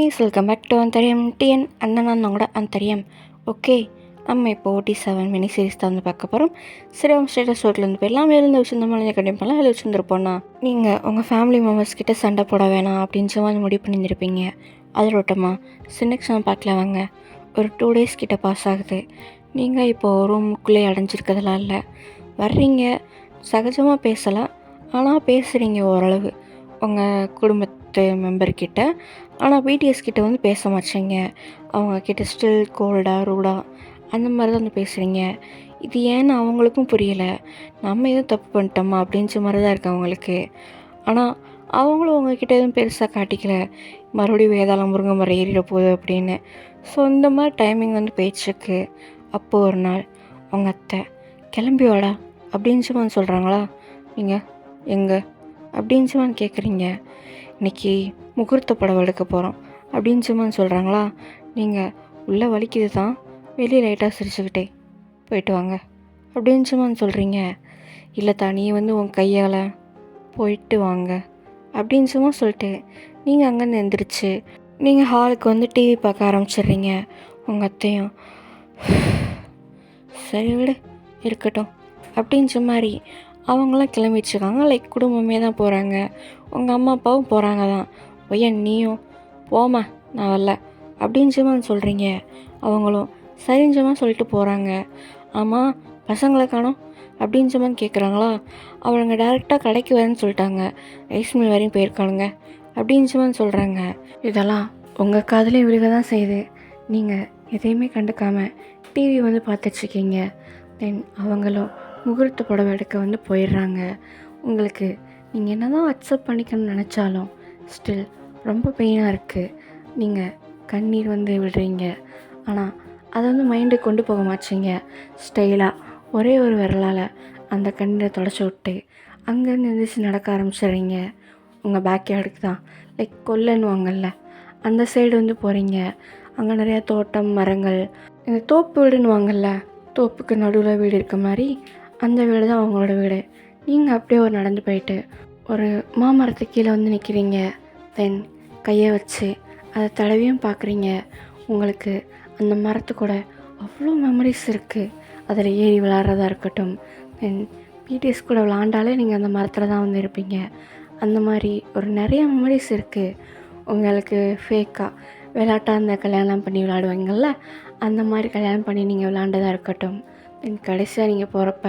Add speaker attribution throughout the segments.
Speaker 1: Guys, welcome back to அந்தரியம் TN அண்ணன் கூட அந்தரியம். ஓகே, நம்ம இப்போ OT7 மினி சீரிஸ் தான் வந்து பார்க்க போகிறோம். சரி, அவங்க ஸ்டேட்டஸ் ஷோட்லேருந்து போயிடலாம். எழுந்து வச்சுருந்தோம்னா கண்டிப்பாக எழுந்திருப்போம்னா நீங்கள் உங்கள் ஃபேமிலி மெம்பர்ஸ் கிட்ட சண்டை போட வேணாம் அப்படின்னு சொல்லி முடிவு பண்ணியிருப்பீங்க. அதோட்டமாக சின்னக்ஷன் பார்க்கல வாங்க. ஒரு 2 days கிட்ட பாஸ் ஆகுது. நீங்கள் இப்போது ரூமுக்குள்ளே அடைஞ்சிருக்கிறதுலாம் இல்லை, வர்றீங்க, சகஜமாக பேசலாம். ஆனால் பேசுகிறீங்க ஓரளவு உங்கள் குடும்பத்து மெம்பர்கிட்ட. ஆனால் பிடிஎஸ் கிட்ட வந்து பேச மாட்டேங்க. அவங்கக்கிட்ட ஸ்டில் கோல்டாக ரூடாக அந்த மாதிரி தான் வந்து பேசுகிறீங்க. இது ஏன்னு அவங்களுக்கும் புரியலை. நம்ம எதுவும் தப்பு பண்ணிட்டோமா அப்படின்ற மாதிரி தான் இருக்குது அவங்களுக்கு. ஆனால் அவங்களும் உங்ககிட்ட எதுவும் பெருசாக காட்டிக்கல, மறுபடியும் வேதாளம் முருங்கை மரம் ஏறிட போகுது அப்படின்னு. ஸோ இந்த மாதிரி டைமிங் வந்து பேச்சுக்கு. அப்போது ஒரு நாள் அவங்க அத்தை கிளம்பி வாடா அப்படின்னு வந்து சொல்கிறாங்களா. நீங்கள் எங்கே அப்படின்னு வந்து கேட்குறீங்க. இன்றைக்கி முகூர்த்த படம் எடுக்க போகிறோம் அப்படின்னு வந்து சொல்கிறாங்களா. நீங்கள் உள்ளே வலிக்குது தான், வெளியே லைட்டாக சிரிச்சுக்கிட்டே போயிட்டு வாங்க அப்படின்னு வந்து சொல்கிறீங்க. இல்லைத்தா, நீ வந்து உன் கையால் போயிட்டு வாங்க அப்படின்னு சொல்லிட்டு நீங்கள் அங்கேருந்து எந்திரிச்சு நீங்கள் ஹாலுக்கு வந்து டிவி பார்க்க ஆரம்பிச்சிடுறீங்க. உங்கள் அத்தையும் சரி விடு இருக்கட்டும் அப்படின்ற மாதிரி அவங்களாம் கிளம்பிச்சிருக்காங்க. லைக் குடும்பமே தான் போகிறாங்க. உங்கள் அம்மா அப்பாவும் போகிறாங்க தான். ஒய்யன் நீயும் போமா, நான் வரல அப்படின்னு சொல்கிறீங்க. அவங்களும் சரிஞ்சமாக சொல்லிட்டு போகிறாங்க. ஆமாம், பசங்களை காணோம் அப்படின்னு கேட்குறாங்களா. அவங்க டேரெக்டாக கடைக்கு வரேன்னு சொல்லிட்டாங்க, ரைஸ் மில் வரையும் போயிருக்கானுங்க அப்படின்னு சொல்கிறாங்க. இதெல்லாம் உங்கள் காதுலேயும் விழுக தான் செய்யுது. நீங்கள் எதையுமே கண்டுக்காமல் டிவி வந்து பார்த்துட்ருக்கீங்க. தென் அவங்களும் முகூர்த்த புடவை எடுக்க வந்து போயிடுறாங்க. உங்களுக்கு நீங்கள் என்ன தான் அக்செப்ட் பண்ணிக்கணும்னு நினச்சாலும் ஸ்டில் ரொம்ப பெயினாக இருக்குது. நீங்கள் கண்ணீர் வந்து விடுறீங்க. ஆனால் அதை வந்து மைண்டுக்கு கொண்டு போக மாட்டீங்க. ஸ்டைலாக ஒரே ஒரு விரலால் அந்த கண்ணீரை தொடச்சி விட்டு அங்கேருந்து எழுந்திரிச்சு நடக்க ஆரம்பிச்சிடுறீங்க. உங்கள் பேக்யார்டுக்கு தான், லைக் கொல்லைன்னுவாங்கல்ல, அந்த சைடு வந்து போகிறீங்க. அங்கே நிறையா தோட்டம் மரங்கள், இந்த தோப்பு வீடுன்னுவாங்கல்ல, தோப்புக்கு நடுவில் வீடு இருக்க மாதிரி அந்த வீடு தான் அவங்களோட வீடு. நீங்கள் அப்படியே ஒரு நடந்து போயிட்டு ஒரு மாமரத்துக்கு கீழே வந்து நிற்கிறீங்க. தென் கையை வச்சு அதை தடவியும் பார்க்குறீங்க. உங்களுக்கு அந்த மரத்து கூட அவ்வளோ மெமரிஸ் இருக்குது. அதில் ஏறி விளாட்றதா இருக்கட்டும், தென் பிடிஎஸ் கூட விளாண்டாலே நீங்கள் அந்த மரத்தில் தான் வந்து இருப்பீங்க. அந்த மாதிரி ஒரு நிறைய மெமரிஸ் இருக்குது உங்களுக்கு. ஃபேக்காக விளையாட்டாக அந்த கல்யாணம் பண்ணி விளையாடுவாங்கள்ல, அந்த மாதிரி கல்யாணம் பண்ணி நீங்கள் விளாண்டதாக இருக்கட்டும். தென் கடைசியாக நீங்கள் போகிறப்ப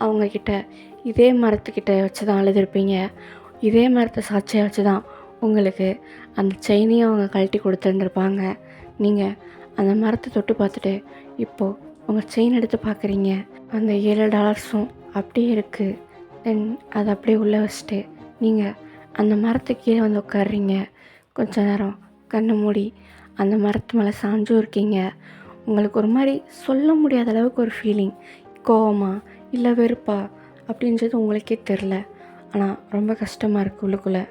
Speaker 1: அவங்கக்கிட்ட இதே மரத்துக்கிட்ட வச்சு தான் அழுதுருப்பீங்க. இதே மரத்தை சாட்சியாக வச்சு தான் உங்களுக்கு அந்த செயினையும் அவங்க கழட்டி கொடுத்துருந்துருப்பாங்க. நீங்கள் அந்த மரத்தை தொட்டு பார்த்துட்டு இப்போது உங்கள் செயின் எடுத்து பார்க்குறீங்க. அந்த $7 அப்படியே இருக்குது. தென் அதை அப்படியே உள்ளே வச்சுட்டு நீங்கள் அந்த மரத்துக்கு கீழே வந்து உட்காடுறீங்க. கொஞ்ச நேரம் கண்ணை மூடி அந்த மரத்து மேலே சாஞ்சும் இருக்கீங்க. உங்களுக்கு ஒரு மாதிரி சொல்ல முடியாத அளவுக்கு ஒரு ஃபீலிங், கோவமா இல்லை வெறுப்பா அப்படின்றது உங்களுக்கே தெரில. ஆனால் ரொம்ப கஷ்டமாக இருக்குது உள்ளுக்குள்ளே.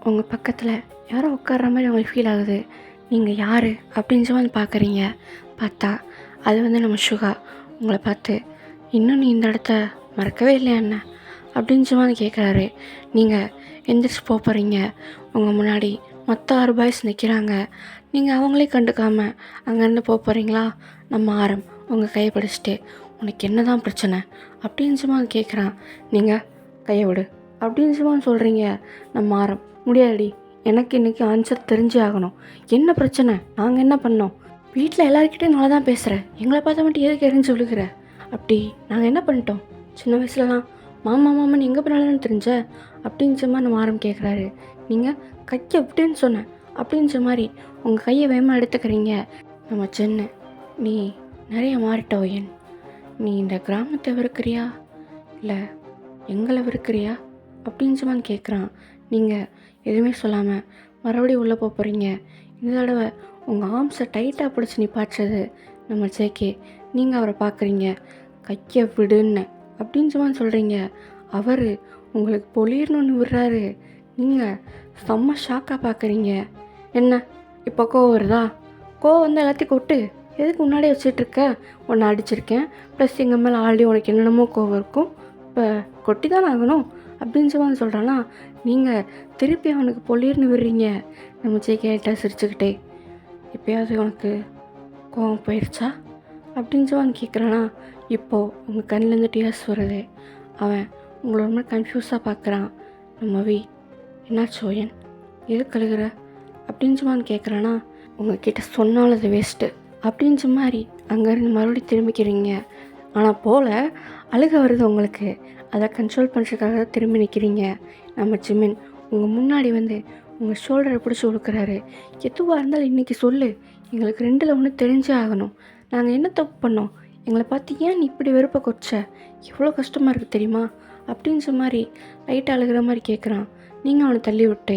Speaker 1: உங்கள் பக்கத்தில் யாரோ உட்கார்ற மாதிரி உங்களுக்கு ஃபீல் ஆகுது. நீங்கள் யார் அப்படின்னு வந்து பார்க்குறீங்க. பார்த்தா அது வந்து நம்ம சுகா. உங்களை பார்த்து இன்னும் நீ இந்த இடத்த மறக்கவே இல்லையா என்ன அப்படின்னு வந்து கேட்குறாரு. நீங்கள் எந்திரிச்சு போகிறீங்க. உங்கள் முன்னாடி மொத்த 6 பாய்ஸ் நிற்கிறாங்க. நீங்கள் அவங்களே கண்டுக்காமல் அங்கேருந்து போகிறீங்களா. நம்ம ஆரம் உங்கள் கையை பிடிச்சிட்டு உனக்கு என்ன தான் பிரச்சனை அப்படின்னு வந்து கேட்குறான். நீங்கள் கையை விடு அப்படின்னு சொல்கிறீங்க. நம்ம ஆரம் முடியாடி, எனக்கு இன்றைக்கி ஆன்சர் தெரிஞ்சே ஆகணும். என்ன பிரச்சனை, நாங்கள் என்ன பண்ணோம்? வீட்டில் எல்லாருக்கிட்டையும் நல்லா தான் பேசுகிறேன், எங்களை பார்த்தா மட்டும் எதுக்கு எரிஞ்சு விழுகிற? அப்படி நாங்கள் என்ன பண்ணிட்டோம்? சின்ன வயசுலலாம் மாமான்னு எங்கே போனாலும் தெரிஞ்ச அப்படின்ற மாதிரி நம்ம ஆரம் கேட்குறாரு. நீங்கள் கையை விட்டுன்னு சொன்னேன் அப்படின்ற மாதிரி உங்கள் கையை வேகமாக எடுத்துக்கிறீங்க. நம்ம சின்ன, நீ நிறைய மாறிட்ட ஒயன். நீ இந்த கிராமத்தை வெறுக்கிறியா இல்லை எங்களை வெறுக்கிறியா அப்படின்ச்சுமான்னு கேட்குறான். நீங்கள் எதுவுமே சொல்லாமல் மறுபடியும் உள்ளே போகிறீங்க. இந்த தடவை உங்கள் ஆர்ம்ஸை டைட்டாக பிடிச்சி நிப்பாட்டுறது நம்ம ஜேகே. நீங்கள் அவரை பார்க்குறீங்க. கையை விடுன்னு அப்படின்ச்சுமான்னு சொல்கிறீங்க. அவர் உங்களுக்கு பொலிர்னு விடுறாரு. நீங்கள் செம்ம ஷாக்காக பார்க்குறீங்க. என்ன இப்போ கோவம் வருதா? கோவம் வந்து எல்லாத்தையும் கொட்டு. எதுக்கு முன்னாடியே வச்சிட்ருக்க? உன்னை அடிச்சிருக்கேன், ப்ளஸ் எங்கள் மேலே ஆல்ரெடி உனக்கு என்னென்னமோ கோவம் இருக்கும், இப்போ கொட்டி தான் ஆகணும் அப்படின்னு சொல்லி சொல்கிறானா. நீங்கள் திருப்பி அவனுக்கு பொலிர்னு விடுறீங்க. நம்ம ஜேகேட்ட சிரிச்சுக்கிட்டே, எப்போயாவது உனக்கு கோவம் போயிடுச்சா அப்படின்னு சொல்லி கேட்குறானா. இப்போது உங்கள் கண்ணிலேருந்து டியர்ஸ் வருது. அவன் உங்களை ரொம்ப கன்ஃபியூஸாக பார்க்குறான். நம்ம வி, என்னாச்சு ஓயன், எது கழுகுற அப்படின்னு சொல்லி கேட்குறானா. உங்ககிட்ட சொன்னாலும் அது வேஸ்ட்டு அப்படின்ற மாதிரி அங்கேருந்து மறுபடியும் திரும்பிக்கிறீங்க. ஆனால் போல் அழுக வருது உங்களுக்கு. அதை கண்ட்ரோல் பண்ணுறதுக்காக தான் திரும்பி நிற்கிறீங்க. நம்ம ஜிமின் உங்கள் முன்னாடி வந்து உங்கள் ஷோல்டரை பிடிச்சி உழுக்கிறாரு. எதுவாக இருந்தாலும் இன்றைக்கி சொல்லு, எங்களுக்கு 2ல் 1 தெரிஞ்சே ஆகணும். நாங்கள் என்ன தப்பு பண்ணோம்? எங்களை பார்த்து ஏன் நீ இப்படி வெறுப்பை கொச்ச? எவ்வளோ கஷ்டமாக இருக்குது தெரியுமா அப்படின்ற மாதிரி லைட்டாக அழுகிற மாதிரி கேட்குறான். நீங்கள் அவனை தள்ளி விட்டு,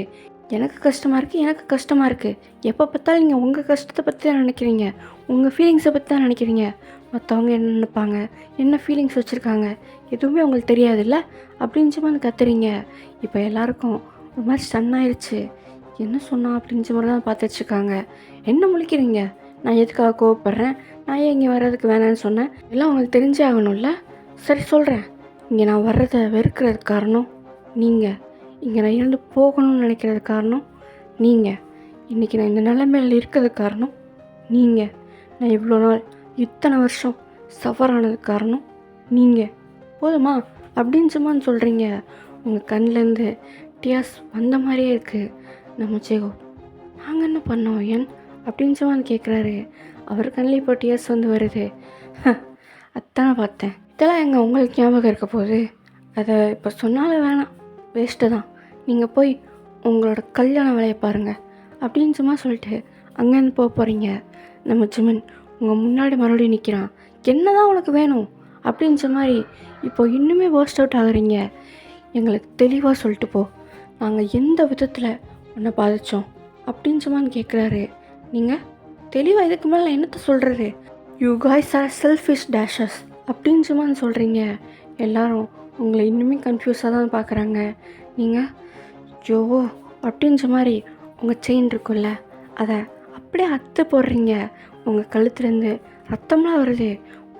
Speaker 1: எனக்கு கஷ்டமாக இருக்குது. எப்போ பார்த்தாலும் நீங்கள் உங்கள் கஷ்டத்தை பற்றி தான் நினைக்கிறீங்க, உங்கள் ஃபீலிங்ஸை பற்றி தான் நினைக்கிறீங்க. மற்றவங்க என்ன நினைப்பாங்க, என்ன ஃபீலிங்ஸ் வச்சுருக்காங்க, எதுவுமே உங்களுக்கு தெரியாதுல்ல அப்படின்ற மாதிரி கத்துறீங்க. இப்போ எல்லாருக்கும் ஒரு மாதிரி ஸ்டன் ஆயிடுச்சு. என்ன சொன்னா அப்படின்ற மாதிரி தான் பார்த்து வச்சுருக்காங்க. என்ன முழிக்கிறீங்க? நான் எதுக்காக கோவப்படுறேன்? நான் ஏன் இங்கே வர்றதுக்கு வேணான்னு சொன்னேன்? எல்லாம் உங்களுக்கு தெரிஞ்சே ஆகணும்ல. சரி சொல்கிறேன். இங்கே நான் வர்றதை வெறுக்கிறதுக்கு காரணம் நீங்கள். இங்கே நான் இருந்து போகணும்னு நினைக்கிறது காரணம் நீங்கள். இன்றைக்கி நான் இந்த நிலைமையில் இருக்கிறது காரணம் நீங்கள். நான் இவ்வளோ நாள் இத்தனை வருஷம் சஃபர் ஆனது காரணம் நீங்கள். போதுமா அப்படின்னு சும்மான்னு சொல்கிறீங்க. உங்கள் கண்ணிலேருந்து டியாஸ் வந்த மாதிரியே இருக்குது. நம்ம ஜேகோ, நாங்கள் என்ன பண்ணோம் ஏன் அப்படின்னு சும்மான்னு கேட்குறாரு. அவர் கண்ணில் இப்போ டியாஸ் வந்து வருது. அத்தானே பார்த்தேன். இதெல்லாம் எங்கே உங்களுக்கு ஞாபகம் இருக்க போகுது? அதை இப்போ சொன்னாலும் வேணாம், வேஸ்ட்டு தான். நீங்கள் போய் உங்களோட கல்யாண வேலையை பாருங்கள் அப்படின்னு சும்மா சொல்லிட்டு அங்கேருந்து போகிறீங்க. நம்ம ஜிமின் உங்கள் முன்னாடி மறுபடியும் நிற்கிறான். என்ன தான் உனக்கு வேணும் அப்படின்ற மாதிரி இப்போ இன்னுமே வேர்ஸ்ட் அவுட் ஆகுறீங்க. எங்களுக்கு தெளிவாக சொல்லிட்டு போ, நாங்கள் எந்த விதத்தில் உன்னை பாதித்தோம் அப்படின்னு சும்மான்னு கேட்குறாரு. நீங்கள் தெளிவாக இதுக்கு மேலே என்னத்தை சொல்கிறது? யூ காய்ஸ் ஆர் செல்ஃபிஷ் டேஷஸ் அப்படின்னு சும்மான்னு சொல்கிறீங்க. எல்லாரும் உங்களை இன்னுமே கன்ஃபியூஸாக தான் பார்க்குறாங்க. நீங்கள் ஜோ அப்படின்ற மாதிரி உங்கள் செயின் இருக்குல்ல, அதை அப்படியே அத்து போடுறீங்க. உங்கள் கழுத்துலேருந்து ரத்தம்லாம் வருது.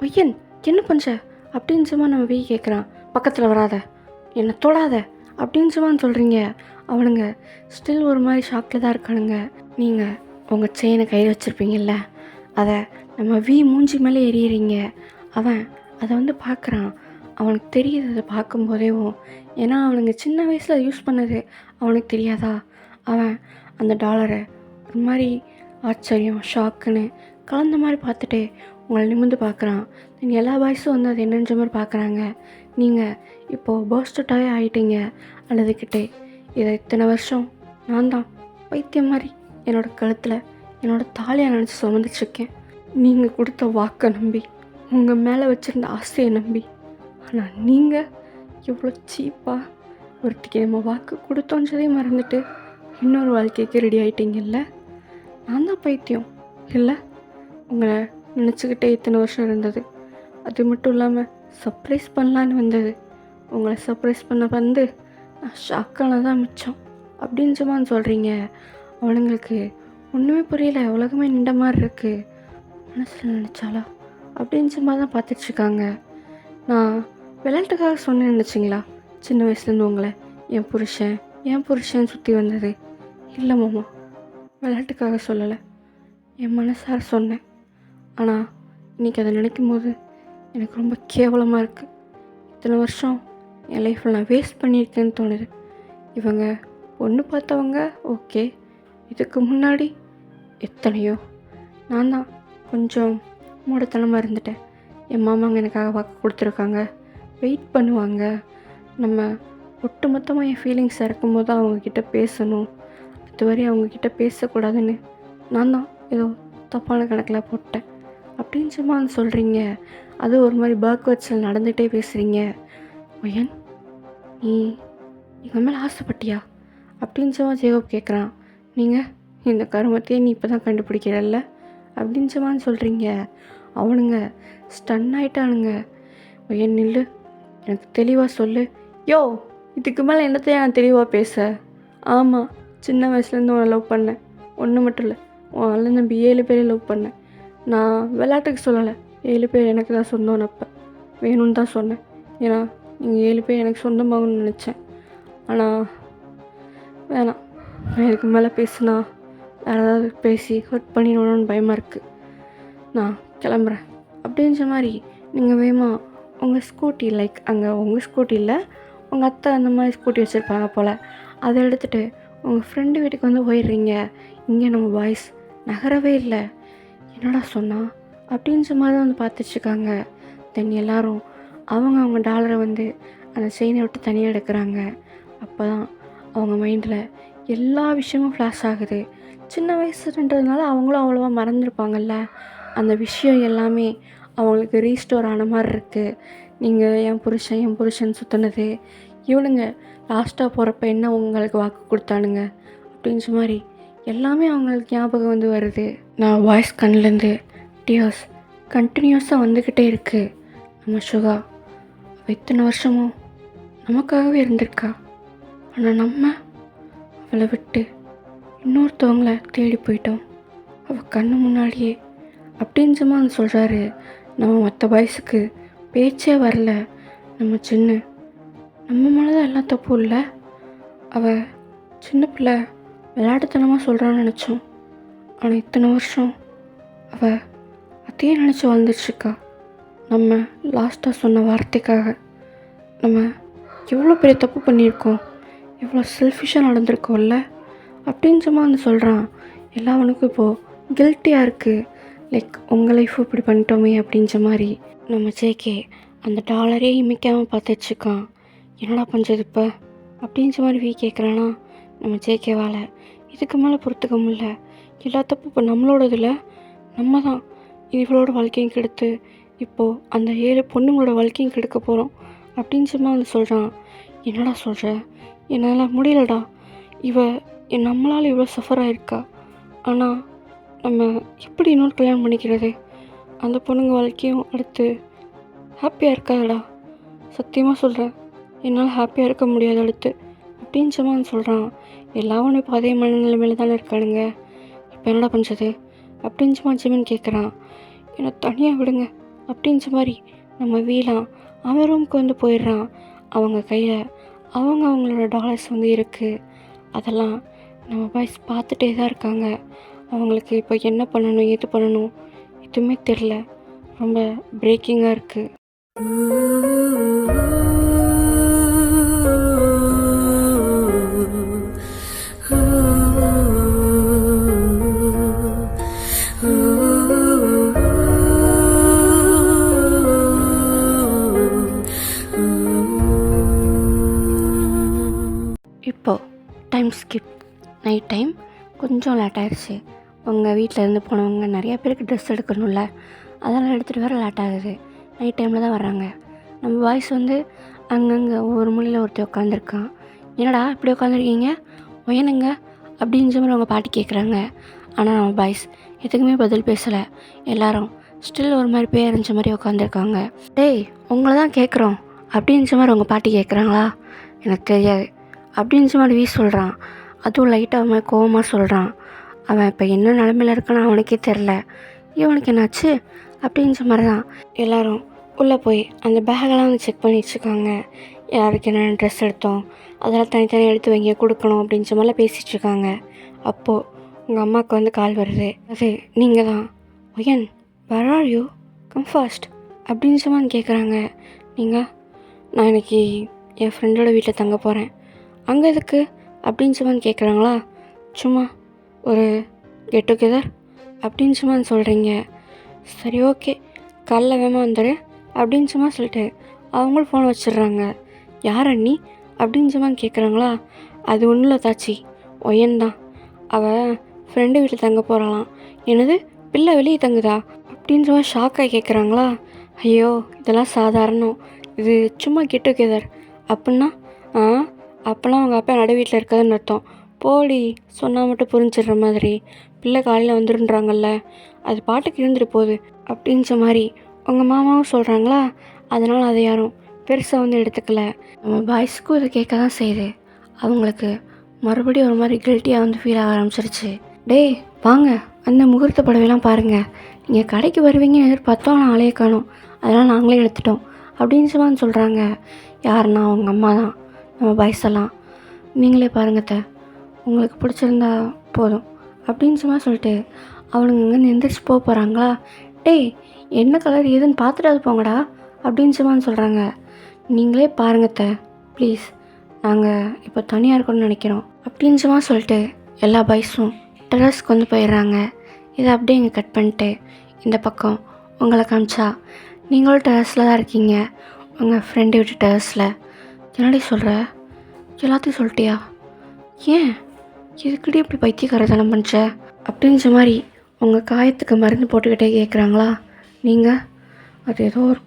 Speaker 1: ஒய்யன் என்ன பண்ணுற அப்படின்னு சும்மா நம்ம வீ கேட்குறான். பக்கத்தில் வராத, என்னை தொடாத அப்படின்னு சும்மான்னு சொல்கிறீங்க. அவனுங்க ஸ்டில் ஒரு மாதிரி ஷாக்கில் தான் இருக்கானுங்க. நீங்கள் உங்கள் செயினை கையில் வச்சுருப்பீங்கள்ல, அதை நம்ம வீ மூஞ்சி மேலே எறியறீங்க. அவன் அதை வந்து பார்க்குறான். அவனுக்கு தெரியுது அதை பார்க்கும்போதேவும். ஏன்னா அவனுங்க சின்ன வயசில் யூஸ் பண்ணது அவனுக்கு தெரியாதா? அவன் அந்த டாலரை ஒரு மாதிரி ஆச்சரியம் ஷாக்குன்னு கலந்த மாதிரி பார்த்துட்டே உங்களை நிமிர்ந்து பார்க்குறான். நீங்கள் எல்லா பாய்ஸும் வந்து அது என்னன்ற மாதிரி பார்க்குறாங்க. நீங்கள் இப்போது பர்ஸ்டட்டாகவே ஆகிட்டீங்க அழுதுகிட்டே. இதை இத்தனை வருஷம் நான் தான் பைத்தியம் மாதிரி என்னோடய கழுத்தில் என்னோடய தாலியை நினச்சி சுமந்துட்டுருக்கேன். நீங்கள் கொடுத்த வாக்கை நம்பி, உங்கள் மேலே வச்சுருந்த ஆசையை நம்பி. ஆனால் நீங்கள் எவ்வளோ சீப்பாக ஒருத்திக்கு நம்ம வாக்கு கொடுத்தோன்றதையும் மறந்துட்டு இன்னொரு வாழ்க்கைக்கு ரெடி ஆகிட்டீங்கல்ல. நான் தான் பைத்தியம் இல்லை, உங்களை நினச்சிக்கிட்டே இத்தனை வருஷம் இருந்தது. அது மட்டும் இல்லாமல் சர்ப்ரைஸ் பண்ணலான்னு வந்தது. உங்களை சர்ப்ரைஸ் பண்ண வந்து நான் ஷாக்கான தான் மிச்சம் அப்படின்னு சும்மான்னு சொல்கிறீங்க. அவனுங்களுக்கு ஒன்றுமே புரியல. உலகமே நின்ற மாதிரி இருக்குது. மனசில் நினச்சாலா அப்படின்னு சும்மா தான் பார்த்துட்ருக்காங்க. நான் விளையாட்டுக்காக சொன்னேன்னு நினச்சிங்களா? சின்ன வயசுலேருந்து உங்களை என் புருஷன் சுற்றி வந்தது இல்லை மாமா. விளையாட்டுக்காக சொல்லலை, என் மனசார சொன்னேன். ஆனால் இன்றைக்கி அதை நினைக்கும் போது எனக்கு ரொம்ப கேவலமாக இருக்குது. இத்தனை வருஷம் என் லைஃப்பில் நான் வேஸ்ட் பண்ணியிருக்கேன்னு தோணுது. இவங்க பொண்ணு பார்த்தவங்க ஓகே, இதுக்கு முன்னாடி எத்தனையோ நான் தான் கொஞ்சம் மூடத்தனமாக இருந்துட்டேன். என் மாமாங்க எனக்காக வாக்கு கொடுத்துருக்காங்க, வெயிட் பண்ணுவாங்க. நம்ம ஒட்டு மொத்தமாக என் ஃபீலிங்ஸ் இறக்கும்போது தான் அவங்கக்கிட்ட பேசணும், அதுவரை அவங்கக்கிட்ட பேசக்கூடாதுன்னு நான் தான் ஏதோ தப்பான கணக்கில் போட்டேன் அப்படின்னு சும்மா சொல்கிறீங்க. அது ஒரு மாதிரி பேக்வேர்ட்ஸில் நடந்துகிட்டே பேசுகிறீங்க. ஒயன், நீ எங்கள் மேலே ஆசைப்பட்டியா அப்படின்னு சும்மா ஜேகப் கேட்குறான். நீங்கள் இந்த கருமத்தையே நீ இப்போ தான் கண்டுபிடிக்கிறல்ல அப்படின்னு சும்மான்னு சொல்கிறீங்க. அவனுங்க ஸ்டன் ஆகிட்டானுங்க. என் நில்லு, எனக்கு தெளிவாக சொல்லு. யோ, இதுக்கு மேலே என்னத்தையும் நான் தெளிவாக பேச? ஆமாம், சின்ன வயசுலேருந்து உன்னை லவ் பண்ணேன். ஒன்று மட்டும் இல்லை, உன் அண்ணன் தம்பி 7 பேரை லவ் பண்ணேன். நான் விளையாட்டுக்கு சொல்லலை, 7 பேர் எனக்கு தான் சொந்தம்னு அப்போ வேணும்னு தான் சொன்னேன். ஏன்னா நீங்கள் 7 பேர் எனக்கு சொந்தமாகணும்னு நினச்சேன். ஆனால் வேணாம், நான் இதுக்கு மேலே பேசுனா வேறு ஏதாவது பேசி ஹர்ட் பண்ணிடணும்னு பயமாக இருக்குது. நான் கிளம்புறேன் அப்படின்ற மாதிரி நீங்கள் வேகமாக உங்கள் ஸ்கூட்டி, லைக் அங்கே உங்கள் ஸ்கூட்டி இல்லை, உங்கள் அத்தை அந்த மாதிரி ஸ்கூட்டி வச்சுருப்பாங்க போல், அதை எடுத்துகிட்டு உங்கள் ஃப்ரெண்டு வீட்டுக்கு வந்து போயிடுறீங்க. இங்கே நம்ம பாய்ஸ் நகரவே இல்லை. என்னடா சொன்னா அப்படின்ற மாதிரி தான் வந்து பார்த்துட்ருக்காங்க. தென் எல்லோரும் அவங்க டாலரை வந்து அந்த செயினை விட்டு தனியாக எடுக்கிறாங்க. அப்போ தான் அவங்க மைண்டில் எல்லா விஷயமும் ஃப்ளாஷ் ஆகுது. சின்ன வயசுன்றதுனால அவங்களும் அவ்வளோவா மறந்துருப்பாங்கல்ல. அந்த விஷயம் எல்லாமே அவங்களுக்கு ரீஸ்டோர் ஆன மாதிரி இருக்குது. நீங்கள் என் புருஷன் சுற்றினது, இவனுங்க லாஸ்ட்டாக போகிறப்ப என்ன உங்களுக்கு வாக்கு கொடுத்தானுங்க அப்படின்ற மாதிரி எல்லாமே அவங்களுக்கு ஞாபகம் வந்து வருது. நான் வாய்ஸ் கண்ணிலேருந்து டியர்ஸ் கண்டினியூஸாக வந்துக்கிட்டே இருக்குது. நம்ம சுகா இத்தனை வருஷமும் நமக்காகவே இருந்திருக்கா. ஆனால் நம்ம அவளை விட்டு இன்னொருத்தவங்கள தேடி போயிட்டோம். அவள் கண்ணு முன்னாடியே அப்படின்றமா வந்து சொல்கிறாரு. நம்ம மற்ற பாய்ஸுக்கு பேச்சே வரல. நம்ம மேலே தான் எல்லாம் தப்பும் இல்லை. அவள் சின்ன பிள்ளை விளையாட்டுத்தனமாக சொல்கிறான்னு நினச்சோம். ஆனால் இத்தனை வருஷம் அவள் அதையே நினச்சி வாழ்ந்துட்டுருக்கா. நம்ம லாஸ்ட்டாக சொன்ன வார்த்தைக்காக நம்ம எவ்வளோ பெரிய தப்பு பண்ணியிருக்கோம், எவ்வளோ செல்ஃபிஷாக நடந்திருக்கோம்ல அப்படின்றமா வந்து சொல்கிறான். எல்லாவனுக்கும் இப்போது கில்ட்டியாக இருக்குது. லைக் உங்கள் லைஃப் இப்படி பண்ணிட்டோமே அப்படின்ற மாதிரி. நம்ம ஜேகே அந்த டாலரே இமைக்காமல் பார்த்துட்ருக்கான். என்னடா பண்ணுறது இப்போ அப்படின்ற மாதிரி கேட்குறானா. நம்ம ஜேகேவால் இதுக்கு மேலே பொறுத்துக்க முடியல. எல்லா தப்பு இப்போ நம்மளோடதில் நம்ம தான் இவளோட வாழ்க்கையும் கெடுத்து இப்போது அந்த 7 பொண்ணுங்களோட வாழ்க்கையும் கெடுக்க போகிறோம் அப்படின்ற மாதிரி வந்து சொல்கிறான். என்னடா சொல்கிற, என்னால் முடியலடா. நம்மளால் இவ்வளோ சஃபர் ஆகிருக்கா. ஆனால் நம்ம எப்படி இன்னொரு கல்யாணம் பண்ணிக்கிறது? அந்த பொண்ணுங்க வாழ்க்கையும் அடுத்து ஹாப்பியாக இருக்காதுடா. சத்தியமாக சொல்கிறேன், என்னால் ஹாப்பியாக இருக்க முடியாது அடுத்து அப்படின்ற மாதிரி சொல்கிறான். எல்லாரும் இப்போ அதே மனநிலைமையில தானே இருக்கானுங்க. இப்போ என்னடா பண்ணுறது அப்படின்ற மாதிரி ஜிமின் கேட்குறான். என்னை தனியாக விடுங்க அப்படின்ற மாதிரி நம்ம வீலாம் அவன் ரூமுக்கு வந்து போயிடுறான். அவங்க கையில் அவங்களோட டாலர்ஸ் வந்து இருக்குது. அதெல்லாம் நம்ம பாய்ஸ் பார்த்துட்டே தான் இருக்காங்க. அவங்களுக்கு இப்போ என்ன பண்ணணும், எது பண்ணணும் எதுவுமே தெரில. ரொம்ப பிரேக்கிங்காக இருக்குது. இப்போது டைம் ஸ்கிப். நைட் டைம் கொஞ்சம் லேட் ஆகிடுச்சு. உங்கள் வீட்டிலேருந்து போனவங்க நிறையா பேருக்கு ட்ரெஸ் எடுக்கணும்ல, அதெல்லாம் எடுத்துகிட்டு வர லேட் ஆகுது. நைட் டைமில் தான் வர்றாங்க. நம்ம பாய்ஸ் வந்து அங்கங்கே ஒவ்வொரு மூலையில் ஒருத்தர் உட்காந்துருக்கான். என்னடா இப்படி உட்காந்துருக்கீங்க, ஒயனுங்க அப்படின்ற மாதிரி அவங்க பாட்டி கேட்குறாங்க. ஆனால் நம்ம பாய்ஸ் எதுக்குமே பதில் பேசலை. எல்லாரும் ஸ்டில் ஒரு மாதிரி பேரஞ்ச மாதிரி உட்காந்துருக்காங்க. டேய், உங்களை தான் கேட்குறோம் அப்படின்ற மாதிரி அவங்க பாட்டி கேட்குறாங்களா, எனக்கு தெரியாது அப்படின்ற மாதிரி சொல்கிறான். அதுவும் லைட்டாக அவன் கோவமாக சொல்கிறான். அவன் இப்போ என்ன நிலமையில் இருக்கான்னு அவனுக்கே தெரில. இவனுக்கு என்னாச்சு அப்படின்ற மாதிரி தான் எல்லோரும் உள்ளே போய் அந்த பேகெல்லாம் வந்து செக் பண்ணிட்டுருக்காங்க. யாருக்கு என்னென்ன ட்ரெஸ் எடுத்தோம் அதெல்லாம் தனித்தனியாக எடுத்து வைங்க கொடுக்கணும் அப்படின்ற மாதிரிலாம் பேசிகிட்ருக்காங்க. அப்போது உங்கள் அம்மாவுக்கு வந்து கால் வருது. அது நீங்கள் தான். ஒயன், where are you, come fast அப்படின்ற மாதிரி கேட்குறாங்க. நான் இன்றைக்கி என் ஃப்ரெண்டோட வீட்டில் தங்க போகிறேன். அங்கே எதுக்கு அப்படின்ற மாதிரி கேட்குறாங்களா. சும்மா ஒரு கெட் டுகெதர் அப்படின்ற மாதிரி சொல்கிறீங்க. சரி, ஓகே, காலைல வேகமாக வந்துடு அப்படின்ற மாதிரி சொல்லிட்டு அவங்களும் ஃபோன் வச்சிடுறாங்க. யார் அண்ணி அப்படின்ற மாதிரி கேட்குறாங்களா. அது ஒன்றும் இல்லை தாச்சி, ஒயன் தான். அவள் ஃப்ரெண்டு வீட்டில் தங்க போகிறாளாம். என்னது, பிள்ளை வெளியே தங்குதா அப்படின்ற மாதிரி ஷாக்காக கேட்குறாங்களா. ஐயோ, இதெல்லாம் சாதாரணம், இது சும்மா கெட் டுகெதர் அப்படின்னா அப்போல்லாம் அவங்க அப்பா நடு வீட்டில் இருக்காதுன்னு அர்த்தம். போடி, சொன்னால் மட்டும் புரிஞ்சிடுற மாதிரி. பிள்ளை காலையில் வந்துருன்றாங்கல்ல, அது பாட்டுக்கு இருந்துட்டு போகுது அப்படின்ற மாதிரி உங்கள் மாமாவும் சொல்கிறாங்களா. அதனால் அதை யாரும் பெருசாக வந்து எடுத்துக்கல. நம்ம பாய்ஸுக்கும் இதை கேட்க தான் செய்யுது. அவங்களுக்கு மறுபடியும் ஒரு மாதிரி கில்ட்டியாக வந்து ஃபீல் ஆக ஆரம்பிச்சிருச்சு. டேய் வாங்க, அந்த முகூர்த்த புடவைலாம் பாருங்கள், நீங்கள் கடைக்கு வருவீங்கன்னு எதிர்பார்த்தோம், ஆனால் ஆளையே காணோம், அதெல்லாம் நாங்களே எடுத்துட்டோம் அப்படின்னு சொல்கிறாங்க. யாருன்னா அவங்க அம்மா தான். நம்ம பாய்ஸ் எல்லாம் நீங்களே பாருங்கத்த, உங்களுக்கு பிடிச்சிருந்தா போதும் அப்படின்னு சொல்லிட்டு அவனுங்க இங்கேருந்து எந்திரிச்சு போக போகிறாங்களா. டேய் என்ன கலர் ஏதுன்னு பார்த்துட்டு அது போங்கடா அப்படின்னு சொல்கிறாங்க. நீங்களே பாருங்கத்த ப்ளீஸ், நாங்கள் இப்போ தனியாக இருக்கணும்னு நினைக்கிறோம் அப்படின்னு சொல்லிட்டு எல்லா பாய்ஸும் டெரஸ்க்கு வந்து போயிடுறாங்க. இதை அப்படியே இங்கே கட் பண்ணிட்டு இந்த பக்கம் உங்களை காமிச்சா நீங்களும் டெரஸில் தான் இருக்கீங்க, உங்கள் ஃப்ரெண்டு விட்டு டெரஸில். என்னடி சொல்கிற, எல்லாத்தையும் சொல்லிட்டியா? ஏன் இதுக்கிட்டே இப்படி பைத்தியக்காரத்தனம் பண்ணிச்ச அப்படின்ற மாதிரி உங்கள் காயத்துக்கு மருந்து போட்டுக்கிட்டே கேட்குறாங்களா. நீங்கள் அது ஏதோ ஒரு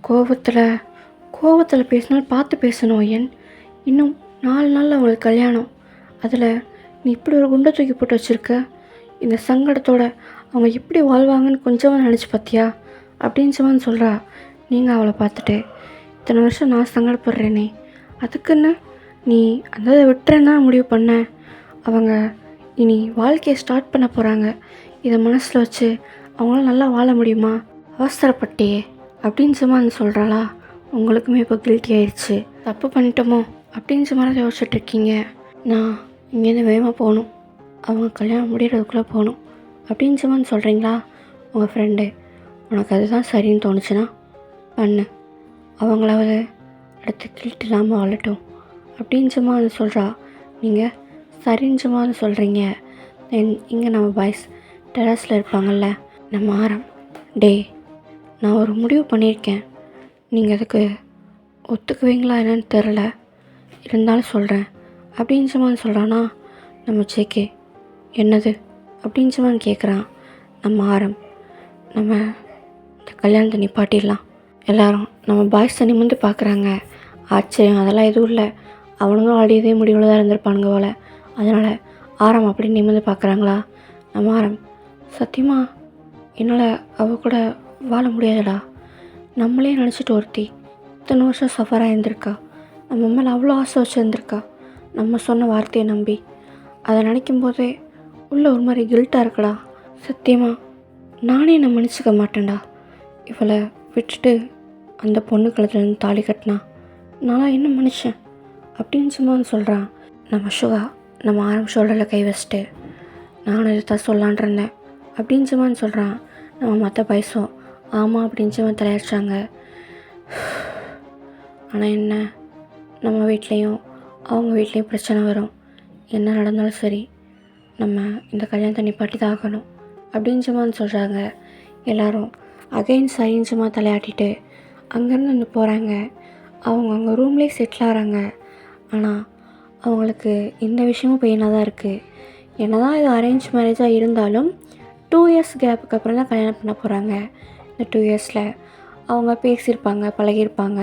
Speaker 1: கோவத்தில் பேசினாலும் பார்த்து பேசணும். இன்னும் 4 நாளில் அவங்களுக்கு கல்யாணம், அதில் நீ இப்படி ஒரு குண்டை தூக்கி போட்டு வச்சுருக்க. இந்த சங்கடத்தோட அவங்க எப்படி வாழ்வாங்கன்னு கொஞ்சமாக நினச்சி பார்த்தியா அப்படின்னு சொல்கிறா. நீங்கள் அவளை பார்த்துட்டு இத்தனை வருஷம் நான் சங்கடப்படுறேனே, அதுக்குன்னு நீ அந்த விட்டுறேன்னு தான் முடிவு பண்ண. அவங்க இனி வாழ்க்கையை ஸ்டார்ட் பண்ண போகிறாங்க, இதை மனசில் வச்சு அவங்களால நல்லா வாழ முடியுமா? அவசரப்பட்டியே அப்படின்னு சொல்கிறாளா. உங்களுக்குமே இப்போ கில்ட்டி ஆயிடுச்சு, தப்பு பண்ணிட்டோமோ அப்படின்னு மாதிரி யோசிச்சுட்ருக்கீங்க. நான் இங்கேருந்து வேகமாக போகணும், அவங்க கல்யாணம் முடிகிறதுக்குள்ளே போகணும் அப்படின்னு சொல்கிறீங்களா. உங்கள் ஃப்ரெண்டு உனக்கு அதுதான் சரின்னு தோணுச்சுன்னா பண்ணு, அவங்களாவது அடுத்து கில்ட் இல்லாமல் வாழட்டும் அப்படின்னு அது சொல்கிறா. நீங்கள் சரிஞ்சமாக சொல்கிறீங்க. தென் இங்கே நம்ம பாய்ஸ் டெரஸில் இருப்பாங்கள்ல, நம்ம ஆரம். டே நான் ஒரு முடிவு பண்ணியிருக்கேன், நீங்கள் அதுக்கு ஒத்துக்குவீங்களா என்னன்னு தெரில, இருந்தாலும் சொல்கிறேன் அப்படின்னு சொல்கிறானா. நம்ம ஜேகே என்னது அப்படின்னு கேட்குறான். நம்ம ஆரம், நம்ம இந்த கல்யாணத்தை நிப்பாட்டிடலாம். எல்லோரும் நம்ம பாய்ஸ் நிமிர்ந்து பார்க்குறாங்க. ஆச்சரியம் அதெல்லாம் எதுவும் இல்லை, அவனுங்களும் ஆல்ரெடி இதே முடிவில் தான் இருந்திருப்பானுங்க போல். அதனால் ஆரம் அப்படி நிமிர்ந்து பார்க்குறாங்களா. நம்ம ஆரம், சத்தியமாக என்னால் அவள் கூட வாழ முடியாதுடா. நம்மளே நினச்சிட்டு ஒருத்தி இத்தனை வருஷம் சஃபராக இருந்திருக்கா, நம்ம மேலே அவ்வளோ ஆசை வச்சுருந்துருக்கா, நம்ம சொன்ன வார்த்தையை நம்பி. அதை நினைக்கும் போதே உள்ளே ஒரு மாதிரி கில்ட்டாக இருக்குடா. சத்தியமாக நானே நான் மன்னிச்சிக்க மாட்டேன்டா. இவளை விட்டுட்டு அந்த பொண்ணு கழுத்துலேருந்து தாலி கட்டினா நான் என்ன மனுஷன் அப்படின்னு சொல்கிறான். நம்ம சுகா நம்ம ஆரம் ஷோல்டரில் கை வச்சுட்டு நானும் இதை தான் சொல்லான் இருந்தேன் அப்படின்னு சொல்கிறான். நம்ம மற்ற பாய்ஸும் ஆமாம் அப்படின்னு தலையாடுறாங்க. ஆனால் என்ன, நம்ம வீட்லேயும் அவங்க வீட்லேயும் பிரச்சனை வரும், என்ன நடந்தாலும் சரி நம்ம இந்த கல்யாணத்தை நிப்பாட்டி தான் ஆகணும் அப்படின்னு சொல்கிறாங்க. எல்லோரும் அகைன் சரிஞ்சமாக தலையாட்டிட்டு அங்கேருந்து வந்து போகிறாங்க. அவங்க அவங்க ரூம்லேயே செட்டில் ஆகிறாங்க. ஆனால் அவங்களுக்கு இந்த விஷயமும் பெயினாக தான் இருக்குது. என்ன தான் இது அரேஞ்ச் மேரேஜாக இருந்தாலும் 2 இயர்ஸ் கேப்புக்கு அப்புறம் தான் கல்யாணம் பண்ண போகிறாங்க. இந்த 2 இயர்ஸில் அவங்க பேசியிருப்பாங்க, பழகியிருப்பாங்க,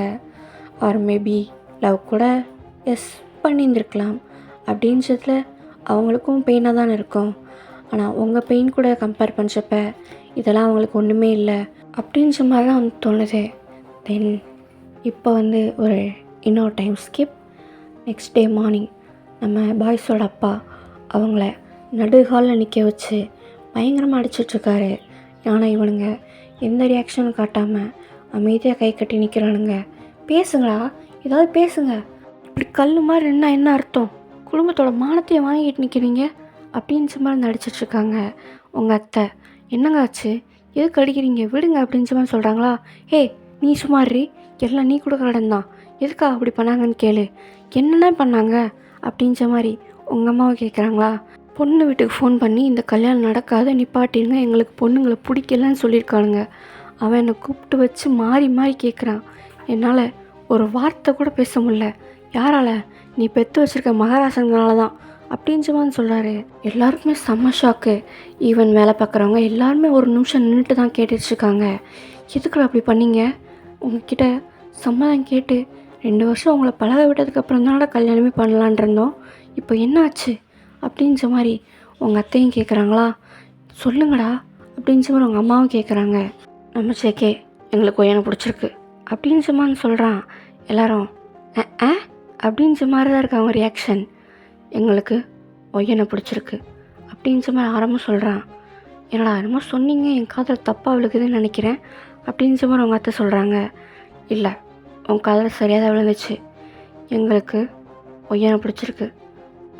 Speaker 1: ஆர் மேபி லவ் கூட எஸ் பண்ணியிருந்துருக்கலாம். அப்படின்றதுல அவங்களுக்கும் பெயினாக தானே இருக்கும். ஆனால் உங்கள் பெயின் கூட கம்பேர் பண்ணுறப்ப இதெல்லாம் அவங்களுக்கு ஒன்றுமே இல்லை அப்படின்ற மாதிரி தான் வந்து தோணுது. தென் இப்போ வந்து ஒரு இன்னொரு time skip. Next day morning நம்ம பாய்ஸோட அப்பா அவங்கள நடுகாலில் நிற்க வச்சு பயங்கரமாக அடிச்சிட்ருக்காரு. ஆனால் இவனுங்க எந்த ரியாக்ஷனும் காட்டாமல் அமைதியாக கை கட்டி நிற்கிறானுங்க. பேசுங்களா, ஏதாவது பேசுங்க, இப்படி கல் மாதிரி என்ன அர்த்தம், குடும்பத்தோட மானத்தையே வாங்கிட்டு நிற்கிறீங்க அப்படின்ற மாதிரி நடிச்சிட்ருக்காங்க. உங்கள் அத்தை என்னங்க ஆச்சு, எதுக்கு அடிக்கிறீங்க, விடுங்க அப்படின்ற மாதிரி சொல்கிறாங்களா. ஹே நீ சும்மாரி, எல்லாம் நீ கொடுக்குற இடம் தான், எதுக்காக அப்படி பண்ணாங்கன்னு கேளு, என்னென்ன பண்ணாங்க அப்படின்ற மாதிரி உங்கள் அம்மாவை கேட்குறாங்களா. பொண்ணு வீட்டுக்கு ஃபோன் பண்ணி இந்த கல்யாணம் நடக்காத நிப்பாட்டிருங்க, எங்களுக்கு பொண்ணுங்களை பிடிக்கலன்னு சொல்லியிருக்கானுங்க. அவன் என்னை கூப்பிட்டு வச்சு மாறி மாறி கேட்குறான். என்னால் ஒரு வார்த்தை கூட பேச முடியல. யாரால், நீ பெற்று வச்சுருக்க மகாராசங்களால தான் அப்படின்ற சொல்கிறாரு. எல்லாருக்குமே செம்ம ஷாக்கு. ஈவன் வேலை பார்க்குறவங்க எல்லாருமே ஒரு நிமிஷம் நின்றுட்டு தான் கேட்டுட்ருக்காங்க. எதுக்குள்ள அப்படி பண்ணீங்க, உங்ககிட்ட சம்மதம் கேட்டு 2 வருஷம் உங்களை பழக விட்டதுக்கப்புறம் தானடா கல்யாணமே பண்ணலான் இருந்தோம். இப்போ என்ன ஆச்சு அப்படின்ற மாதிரி உங்கள் அத்தையும் கேட்குறாங்களா. சொல்லுங்கடா அப்படின்ற மாதிரி உங்கள் அம்மாவும் கேட்குறாங்க. நம்ம சேக்கே எங்களுக்கு ஒய்யனை பிடிச்சிருக்கு அப்படின்ற மாதிரி சொல்கிறான். எல்லாரும் ஆ அப்படின்ற மாதிரி தான் இருக்கு அவங்க ரியாக்ஷன். எங்களுக்கு ஒய்யனை பிடிச்சிருக்கு அப்படின்ற மாதிரி ஆரம்பம் சொல்கிறான். என்னடா என்னமோ சொன்னீங்க, என் காதில் தப்பாக விழுகுதுன்னு நினைக்கிறேன் அப்படின்ற மாதிரி அவங்க அத்தை சொல்கிறாங்க. இல்லை, உன் காதில் சரியாக தான் விழுந்துச்சு. எங்களுக்கு ஒய்யனை பிடிச்சிருக்கு,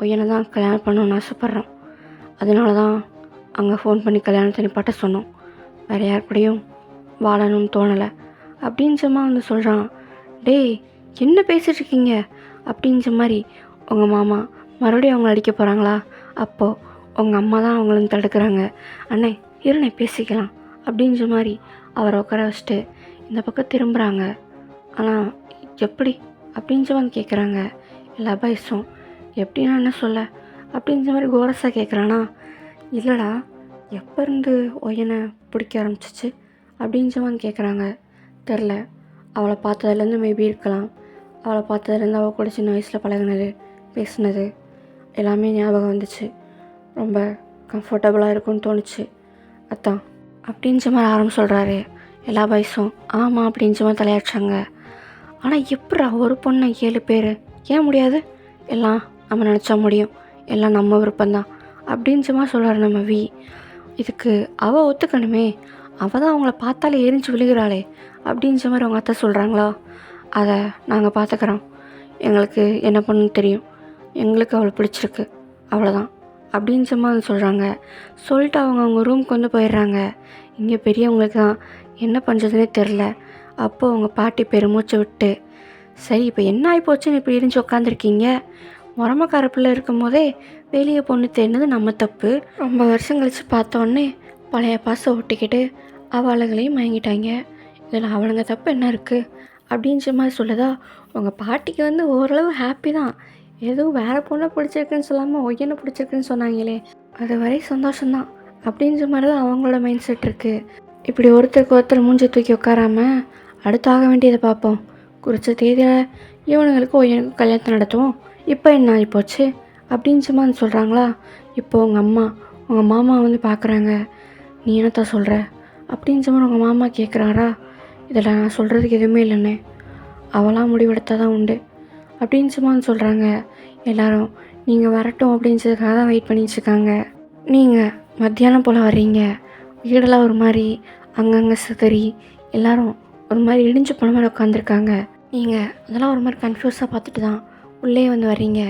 Speaker 1: ஒய்யனை தான் கல்யாணம் பண்ணணும்னு ஆசைப்பட்றோம். அதனால தான் அங்கே ஃபோன் பண்ணி கல்யாணத்தை நிப்பாட்ட சொன்னோம். வேறு யார் கூடயும் வாழணும்னு தோணலை அப்படின்றமா வந்து சொல்கிறான். டேய் என்ன பேசிகிட்டு இருக்கீங்க அப்படின்ற மாதிரி உங்கள் மாமா மறுபடியும் அவங்கள அடிக்க போகிறாங்களா. அப்போது உங்கள் அம்மா தான் அவங்கள தடுக்கிறாங்க. அண்ணே இருண்ணே பேசிக்கலாம் அப்படின்ற மாதிரி அவரை உட்கார வச்சுட்டு இந்த பக்கம் திரும்புகிறாங்க. ஆனால் எப்படி அப்படின்ற மாதிரி கேட்குறாங்க எல்லா பாய்ஸும். எப்படின்னா என்ன சொல்ல அப்படின்ற மாதிரி கோரஸாக கேட்குறானா. இல்லைடா, எப்போ இருந்து ஒய்யனை பிடிக்க ஆரம்பிச்சிச்சு அப்படின்ற மாதிரி கேட்குறாங்க. தெரில, அவளை பார்த்ததுலேருந்து மேபி இருக்கலாம். அவளை பார்த்ததுலேருந்து அவள் கூட சின்ன வயசில் பழகினது, பேசுனது எல்லாமே ஞாபகம் வந்துச்சு. ரொம்ப கம்ஃபர்டபுளாக இருக்கும்னு தோணுச்சு, அதான் அப்படின்ற மாதிரி ஆரம்பம் சொல்கிறாரு. எல்லா பாய்ஸும் ஆமாம் அப்படின்ற மாதிரி தலையாடுறாங்க. ஆனால் எப்படா ஒரு பொண்ணை 7 பேர் ஏன் முடியாது? எல்லாம் நம்ம நினச்சா முடியும், எல்லாம் நம்ம விருப்பம்தான் அப்படின்ற மாதிரி சொல்கிறாரு நம்ம வி. இதுக்கு அவள் ஒத்துக்கணுமே, அவள் தான் அவங்கள பார்த்தாலே எரிஞ்சு விழுகிறாளே அப்படின்ற மாதிரி அவங்க அத்தை சொல்கிறாங்களா. அதை நாங்கள் பார்த்துக்குறோம், எங்களுக்கு என்ன பண்ணணும்னு தெரியும், எங்களுக்கு அவளை பிடிச்சிருக்கு அவ்வளோதான் அப்படின்ற மாதிரி சொல்கிறாங்க. சொல்லிட்டு அவங்க ரூமுக்கு வந்து போயிடுறாங்க. இங்கே பெரியவங்களுக்கு தான் என்ன பண்ணுறதுனே தெரில. அப்போது அவங்க பாட்டி பெருமூச்சு விட்டு, சரி இப்போ என்ன ஆகிப்போச்சுன்னு இப்படி இருந்து உட்காந்துருக்கீங்க, முறமக்கார பிள்ளை இருக்கும் போதே வெளியே பொண்ணு தேடினது நம்ம தப்பு. ரொம்ப வருஷம் கழித்து பார்த்தோன்னே பழைய பாசம் ஒட்டிக்கிட்டு அவளுகளையும் வாங்கிட்டாங்க, இதில் அவளுங்க தப்பு என்ன இருக்குது அப்படின்ற மாதிரி சொல்லுதா. உங்கள் பாட்டிக்கு வந்து ஓரளவு ஹாப்பி தான், எதுவும் வேறு பொண்ணை பிடிச்சிருக்குன்னு சொல்லாமல் ஒய்யனை பிடிச்சிருக்குன்னு சொன்னாங்களே, அது வரை சந்தோஷம்தான் அப்படின்ற மாதிரி தான் அவங்களோட மைண்ட் செட் இருக்குது. இப்படி ஒருத்தருக்கு ஒருத்தர் மூஞ்சி தூக்கி உட்காராமல் அடுத்து ஆக வேண்டியதை பார்ப்போம். குறித்த தேதியில் இவனுங்களுக்கு ஒய்யனுக்கு கல்யாணத்தை நடத்துவோம். இப்போ என்ன ஆகி போச்சு அப்படின்ற மாதிரி சொல்கிறாங்களா. இப்போ உங்கள் மாமா வந்து பார்க்குறாங்க. நீ என்னத்தான் சொல்கிற அப்படின்ற மாதிரி உங்கள் மாமா கேட்குறாரா. இதில் நான் சொல்கிறதுக்கு எதுவுமே இல்லைண்ணே, அவளாம் முடிவெடுத்தால் தான் உண்டு அப்படின்ற மாதிரி சொல்கிறாங்க. எல்லோரும் நீங்கள் வரட்டும் அப்படின்றதுக்காக தான் வெயிட் பண்ணிட்டுருக்காங்க. நீங்கள் மத்தியானம் போல் வர்றீங்க, வீடெல்லாம் ஒரு மாதிரி அங்கங்கே சிதறி எல்லோரும் ஒரு மாதிரி இடிஞ்சு போன மாதிரி உட்காந்துருக்காங்க. நீங்கள் அதெல்லாம் ஒரு மாதிரி கன்ஃபியூஸாக பார்த்துட்டு தான் உள்ளே வந்து வர்றீங்க.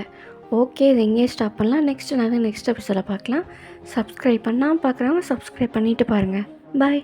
Speaker 1: ஓகே, இது எங்கேயே ஸ்டாப் பண்ணலாம். நெக்ஸ்ட் எபிசோடில் பார்க்கலாம். சப்ஸ்கிரைப் பண்ணாமல் பார்க்குறவங்க சப்ஸ்கிரைப் பண்ணிவிட்டு பாருங்கள். பாய்.